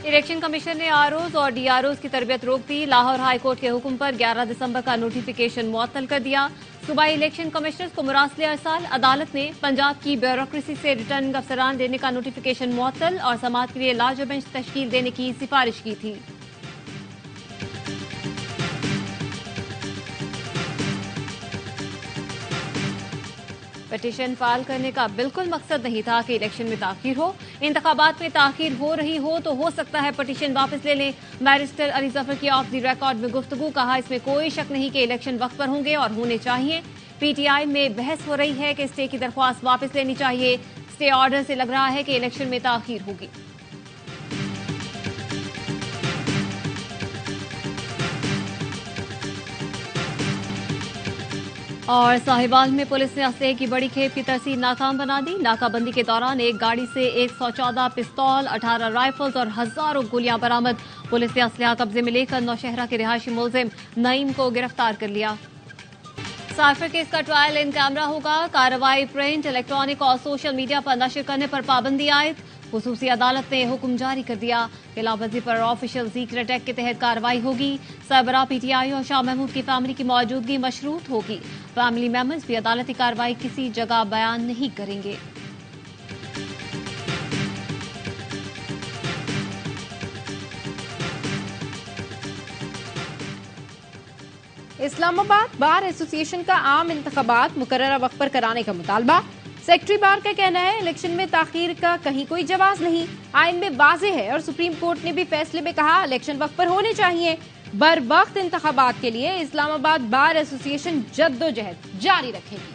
Election commission ने ROs और डीआरओज की तरबियत रोक दी। लाहौर हाई कोर्ट के हुक्म पर 11 दिसंबर का नोटिफिकेशन मुअत्तल कर दिया। सूबाई इलेक्शन कमिश्नर्स को मुरासले अरसाल। अदालत ने पंजाब की ब्यूरोक्रेसी से रिटर्निंग अफसरान देने का नोटिफिकेशन मुअत्तल और समाअत के लिए लार्जर बेंच तश्कील देने की सिफारिश की थी। पिटीशन फाइल करने का बिल्कुल मकसद नहीं था कि इलेक्शन में ताखीर हो। इंतखाबात में ताखीर हो रही हो तो हो सकता है पिटीशन वापस ले लें। बैरिस्टर अली जफर की ऑफ द रिकॉर्ड में गुफ्तगू। कहा, इसमें कोई शक नहीं कि इलेक्शन वक्त पर होंगे और होने चाहिए। पीटीआई में बहस हो रही है कि स्टे की दरख्वास्त वापस लेनी चाहिए। स्टे ऑर्डर से लग रहा है कि इलेक्शन में ताखीर होगी। और साहिवाल में पुलिस ने असलहे की बड़ी खेप की तरसील नाकाम बना दी। नाकाबंदी के दौरान एक गाड़ी से 114 पिस्तौल, 18 राइफल्स और हजारों गोलियां बरामद। पुलिस ने असलहा कब्जे में लेकर नौशहरा के रिहायशी मुलजिम नईम को गिरफ्तार कर लिया। साइफर केस का ट्रायल इन कैमरा होगा। कार्रवाई प्रिंट, इलेक्ट्रॉनिक और सोशल मीडिया पर नशर करने पर पाबंदी आयद। खुसूसी अदालत ने हुक्म जारी कर दिया। खिलाफवर्जी पर ऑफिशियल सीक्रेट एक्ट के तहत कार्रवाई होगी। सरबरा पीटीआई और शाह महमूद की फैमिली की मौजूदगी मशरूत होगी। फैमिली मेंबर्स भी अदालती कार्रवाई किसी जगह बयान नहीं करेंगे। इस्लामाबाद बार एसोसिएशन का आम इंतखाबात मुकर्ररा वक्त पर कराने का मुतालबा। सेक्रेटरी बार का कहना है इलेक्शन में ताखीर का कहीं कोई जवाब नहीं, आइन में वाजे है और सुप्रीम कोर्ट ने भी फैसले में कहा इलेक्शन वक्त पर होने चाहिए। बर वक्त इंतखाबात के लिए इस्लामाबाद बार एसोसिएशन जद्दोजहद जारी रखेगी।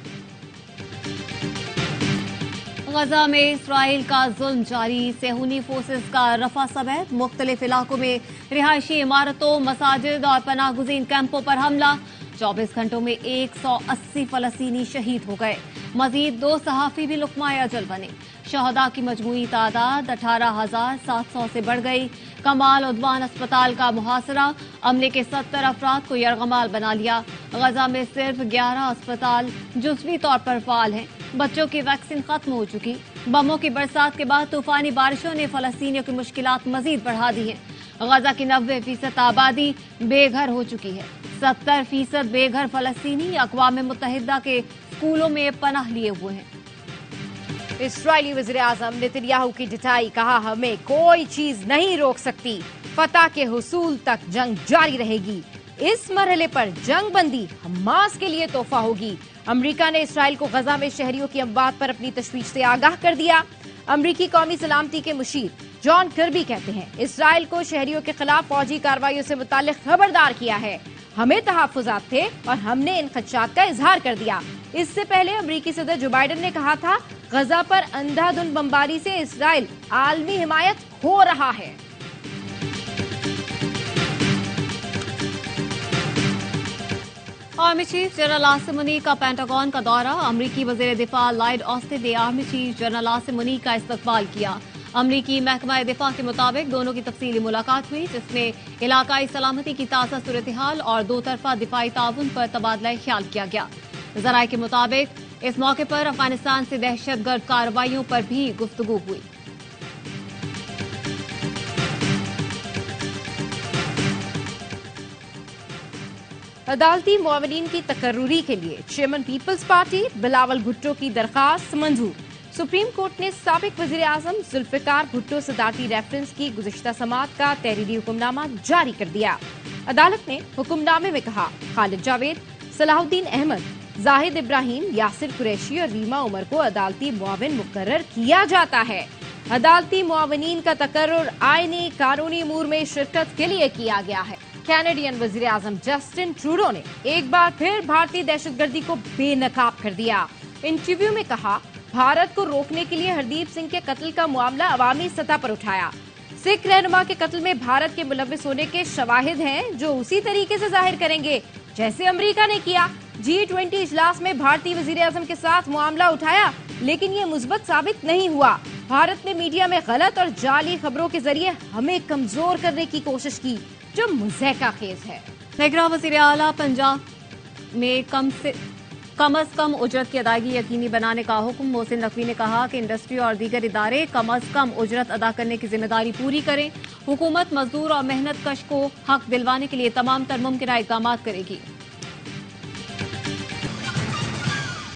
गजा में इसराइल का जुल्म जारी। सेहूनी फोर्सेस का रफा समेत मुख्तलिफ इलाकों में रिहायशी इमारतों, मसाजिद और पनाहगुज़ीन कैंपों पर हमला। 24 घंटों में 180 फलस्तीनी शहीद हो गए। मजीद 2 सहाफी भी लुकमाए अजल बने। शहदा की मजमूई तादाद 18,700 से बढ़ गई। कमाल उद्वान अस्पताल का मुहासरा। अमले के 70 अफराद को यरगमाल बना लिया। गजा में सिर्फ 11 अस्पताल जुज़वी तौर पर फाल हैं। बच्चों की वैक्सीन खत्म हो चुकी। बमों की बरसात के बाद तूफानी बारिशों ने फलस्तीनियों की मुश्किलात मजीद बढ़ा दी हैं। गजा की 90% आबादी बेघर हो चुकी है। 70% बेघर फलस्तीनी अक़वाम मुत्तहिदा के स्कूलों में पनाह लिए हुए हैं। इस्राइली वज़ीर आज़म नेतन्याहू की डिटाई। कहा, हमें कोई चीज नहीं रोक सकती। फतह के हुसूल तक जंग जारी रहेगी। इस मरहले पर जंग बंदी हमास के लिए तोहफा होगी। अमरीका ने इसराइल को गजा में शहरियों की अमवात पर अपनी तशवीश से आगाह कर दिया। अमरीकी कौमी सलामती के मुशीर जॉन कर्बी कहते हैं इसराइल को शहरियों के खिलाफ फौजी कार्रवाइयों से मुताल्लिक खबरदार किया है। हमें तहफ़्फ़ुज़ात थे और हमने इन खदशात का इजहार कर दिया। इससे पहले अमरीकी सदर जो बाइडन ने कहा था गजा पर अंधाधुंध बमबारी से इसराइल आलमी हिमायत हो रहा है। Army chief general Asim Munir का पेंटागन का दौरा। अमरीकी वज़ीर दिफा लॉयड ऑस्टिन ने army chief general Asim Munir का इस्तकबाल किया। अमरीकी महकमा दिफा के मुताबिक दोनों की तफसीली मुलाकात हुई, जिसमें इलाकाई सलामती की ताज़ा सूरत हाल और 2 तरफा दिफाई ताउन पर तबादला ख्याल किया गया। ज़राए के मुताबिक इस मौके पर अफगानिस्तान से दहशतगर्द कार्रवाइयों पर भी गुफ्तगू हुई। अदालती मुआवनीन की तकर्रुरी के लिए chairman peoples party Bilawal Bhutto की दरखास्त मंजूर। सुप्रीम कोर्ट ने साबिक वज़ीर आज़म जुल्फ़िकार भुट्टो सदारती रेफरेंस की गुज़िश्ता समाअत का तहरीरी हुक्मनामा जारी कर दिया। अदालत ने हुक्मनामे में कहा खालिद जावेद, सलाहुद्दीन अहमद, जाहिद इब्राहिम, यासिर कुरैशी और रीमा उमर को अदालती मुआविन मुकर्रर किया जाता है। अदालती मुआवनीन का तकर्रुर आईनी कानूनी अमूर में शिरकत के लिए किया गया है। कैनेडियन वज़ीर आज़म जस्टिन ट्रूडो ने एक बार फिर भारतीय दहशतगर्दी को बेनकाब कर दिया। इंटरव्यू में कहा, भारत को रोकने के लिए हरदीप सिंह के कत्ल का मामला अवामी सतह पर उठाया। सिख रहनुमा के कत्ल में भारत के मुलव्विस होने के शवाहिद हैं जो उसी तरीके से जाहिर करेंगे जैसे अमेरिका ने किया। G20 इजलास में भारतीय वज़ीर आज़म के साथ मामला उठाया, लेकिन ये मुस्बत साबित नहीं हुआ। भारत ने मीडिया में गलत और जाली खबरों के जरिए हमें कमजोर करने की कोशिश की, जो मुज़हका खेज है। निगरान वज़ीर आला पंजाब में कम अज कम उजरत की अदायगी यकीनी बनाने का हुक्म। मोहसिन नकवी ने कहा कि इंडस्ट्री और दीगर इदारे कम अज कम उजरत अदा करने की जिम्मेदारी पूरी करें। हुकूमत मजदूर और मेहनत कश को हक दिलवाने के लिए तमाम तर मुमकिन इकदाम करेगी।